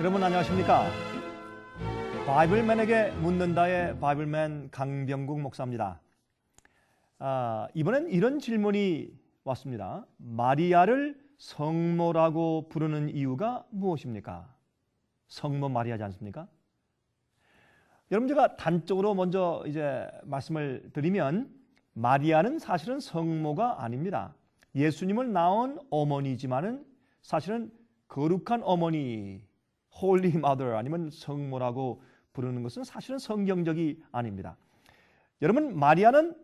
여러분 안녕하십니까? 바이블맨에게 묻는다의 바이블맨 강병국 목사입니다. 이번엔 이런 질문이 왔습니다. 마리아를 성모라고 부르는 이유가 무엇입니까? 성모 마리아지 않습니까? 여러분, 제가 단적으로 먼저 이제 말씀을 드리면 마리아는 사실은 성모가 아닙니다. 예수님을 낳은 어머니지만은 사실은 거룩한 어머니, Holy Mother 아니면 성모라고 부르는 것은 사실은 성경적이 아닙니다. 여러분, 마리아는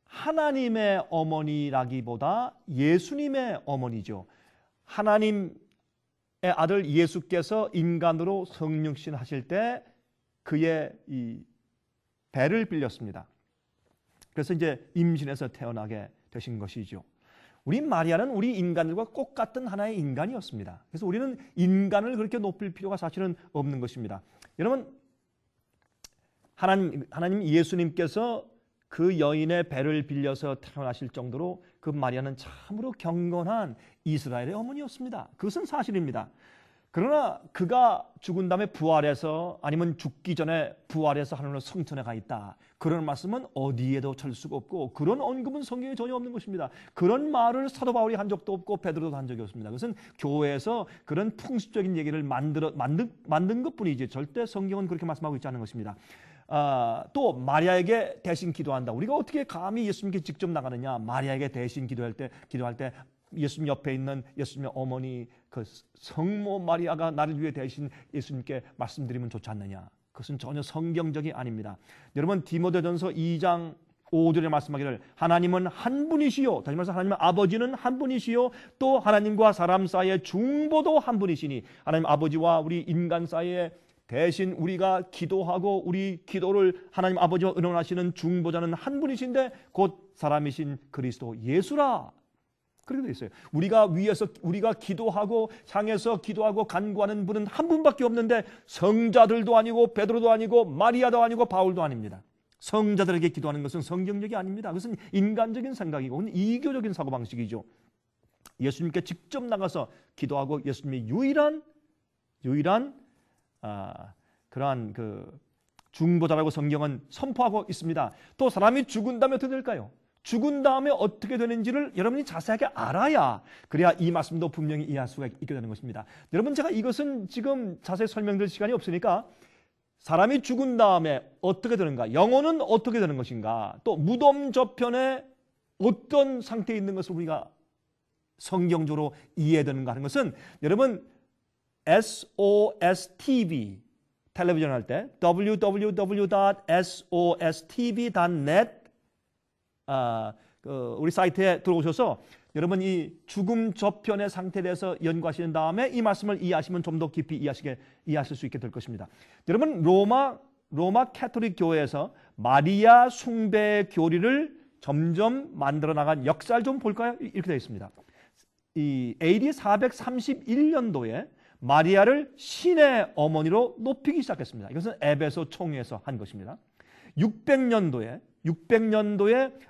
하나님의 어머니라기보다 예수님의 어머니죠. 하나님의 아들 예수께서 인간으로 성육신 하실 때 그의 이 배를 빌렸습니다. 그래서 이제 임신해서 태어나게 되신 것이죠. 우리 마리아는 우리 인간들과 똑같은 하나의 인간이었습니다. 그래서 우리는 인간을 그렇게 높일 필요가 사실은 없는 것입니다. 여러분, 하나님 예수님께서 그 여인의 배를 빌려서 태어나실 정도로 그 마리아는 참으로 경건한 이스라엘의 어머니였습니다. 그것은 사실입니다. 그러나 그가 죽은 다음에 부활해서 아니면 죽기 전에 부활해서 하늘로 성천에 가 있다. 그런 말씀은 어디에도 찾을 수가 없고 그런 언급은 성경에 전혀 없는 것입니다. 그런 말을 사도 바울이 한 적도 없고 베드로도 한 적이 없습니다. 그것은 교회에서 그런 풍습적인 얘기를 만든 것뿐이지 절대 성경은 그렇게 말씀하고 있지 않은 것입니다. 또 마리아에게 대신 기도한다. 우리가 어떻게 감히 예수님께 직접 나가느냐? 마리아에게 대신 기도할 때 예수님 옆에 있는 예수님의 어머니 그 성모 마리아가 나를 위해 대신 예수님께 말씀드리면 좋지 않느냐? 그것은 전혀 성경적이 아닙니다. 여러분, 디모데전서 2장 5절에 말씀하기를 하나님은 한 분이시요, 다시 말해서 하나님의 아버지는 한 분이시요, 또 하나님과 사람 사이의 중보도 한 분이시니 하나님 아버지와 우리 인간 사이에 대신 우리가 기도하고 우리 기도를 하나님 아버지와 의논하시는 중보자는 한 분이신데 곧 사람이신 그리스도 예수라. 그렇게 되어 있어요. 우리가 기도하고 향해서 기도하고 간구하는 분은 한 분밖에 없는데 성자들도 아니고 베드로도 아니고 마리아도 아니고 바울도 아닙니다. 성자들에게 기도하는 것은 성경적이 아닙니다. 그것은 인간적인 생각이고 이교적인 사고방식이죠. 예수님께 직접 나가서 기도하고 예수님의 유일한 그러한 그 중보자라고 성경은 선포하고 있습니다. 또 사람이 죽은 다음에 어떻게 될까요? 죽은 다음에 어떻게 되는지를 여러분이 자세하게 알아야 그래야 이 말씀도 분명히 이해할 수가 있게 되는 것입니다. 여러분, 제가 이것은 지금 자세히 설명드릴 시간이 없으니까 사람이 죽은 다음에 어떻게 되는가, 영혼은 어떻게 되는 것인가, 또 무덤 저편에 어떤 상태에 있는 것을 우리가 성경적으로 이해해야 되는가 하는 것은 여러분 SOSTV 텔레비전 할 때 www.sostv.net 우리 사이트에 들어오셔서 여러분 이 죽음 저편의 상태에 대해서 연구하시는 다음에 이 말씀을 이해하시면 좀 더 깊이 이해하실 수 있게 될 것입니다. 여러분, 로마 캐토릭 교회에서 마리아 숭배 교리를 점점 만들어 나간 역사를 좀 볼까요? 이렇게 되어 있습니다. 이 AD 431년도에 마리아를 신의 어머니로 높이기 시작했습니다. 이것은 에베소 총회에서 한 것입니다. 600년도에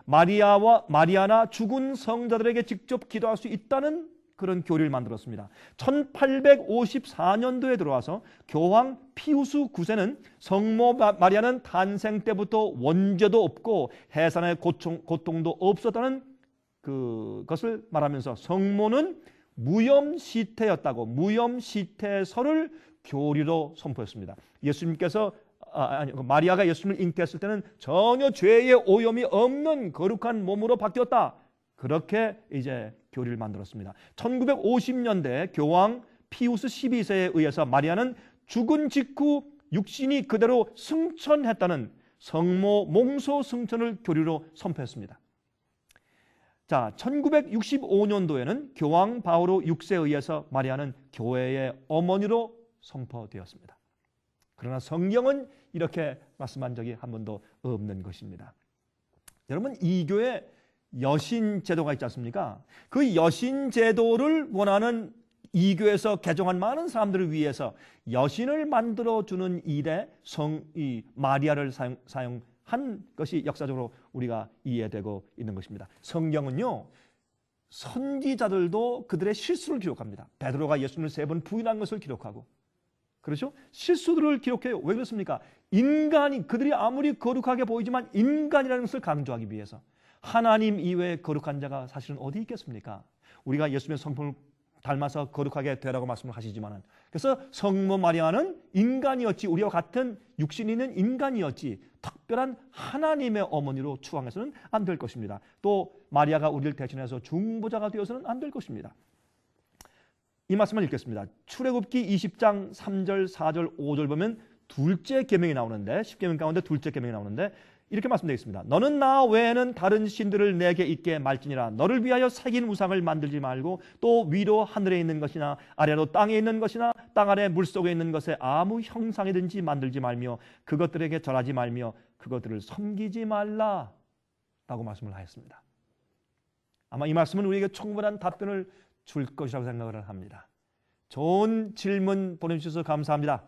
마리아나 죽은 성자들에게 직접 기도할 수 있다는 그런 교리를 만들었습니다. 1854년도에 들어와서 교황 피우스 9세는 성모 마리아는 탄생 때부터 원죄도 없고 해산의 고통도 없었다는 그것을 말하면서 성모는 무염시태였다고 무염시태설을 교리로 선포했습니다. 마리아가 예수님을 잉태했을 때는 전혀 죄의 오염이 없는 거룩한 몸으로 바뀌었다. 그렇게 이제 교리를 만들었습니다. 1950년대 교황 피우스 12세에 의해서 마리아는 죽은 직후 육신이 그대로 승천했다는 성모 몸소 승천을 교리로 선포했습니다. 자, 1965년도에는 교황 바오로 6세에 의해서 마리아는 교회의 어머니로 선포되었습니다. 그러나 성경은 이렇게 말씀한 적이 한 번도 없는 것입니다. 여러분, 이 교회 여신 제도가 있지 않습니까? 그 여신 제도를 원하는 이 교회에서 개종한 많은 사람들을 위해서 여신을 만들어주는 일에 이 마리아를 사용한 것이 역사적으로 우리가 이해되고 있는 것입니다. 성경은요, 선지자들도 그들의 실수를 기록합니다. 베드로가 예수님을 3번 부인한 것을 기록하고, 그렇죠? 실수들을 기록해요. 왜 그렇습니까? 인간이, 그들이 아무리 거룩하게 보이지만 인간이라는 것을 강조하기 위해서. 하나님 이외에 거룩한 자가 사실은 어디 있겠습니까? 우리가 예수님의 성품을 닮아서 거룩하게 되라고 말씀을 하시지만은, 그래서 성모 마리아는 인간이었지, 우리와 같은 육신이 있는 인간이었지 특별한 하나님의 어머니로 추앙해서는 안 될 것입니다. 또 마리아가 우리를 대신해서 중보자가 되어서는 안 될 것입니다. 이 말씀을 읽겠습니다. 출애굽기 20장 3절, 4절, 5절 보면 둘째 계명이 나오는데, 10계명 가운데 둘째 계명이 나오는데 이렇게 말씀되어 있습니다. 너는 나 외에는 다른 신들을 내게 있게 말지니라. 너를 위하여 새긴 우상을 만들지 말고, 또 위로 하늘에 있는 것이나 아래로 땅에 있는 것이나 땅 아래 물속에 있는 것에 아무 형상이든지 만들지 말며 그것들에게 절하지 말며 그것들을 섬기지 말라 라고 말씀을 하였습니다. 아마 이 말씀은 우리에게 충분한 답변을 줄 것이라고 생각을 합니다. 좋은 질문 보내주셔서 감사합니다.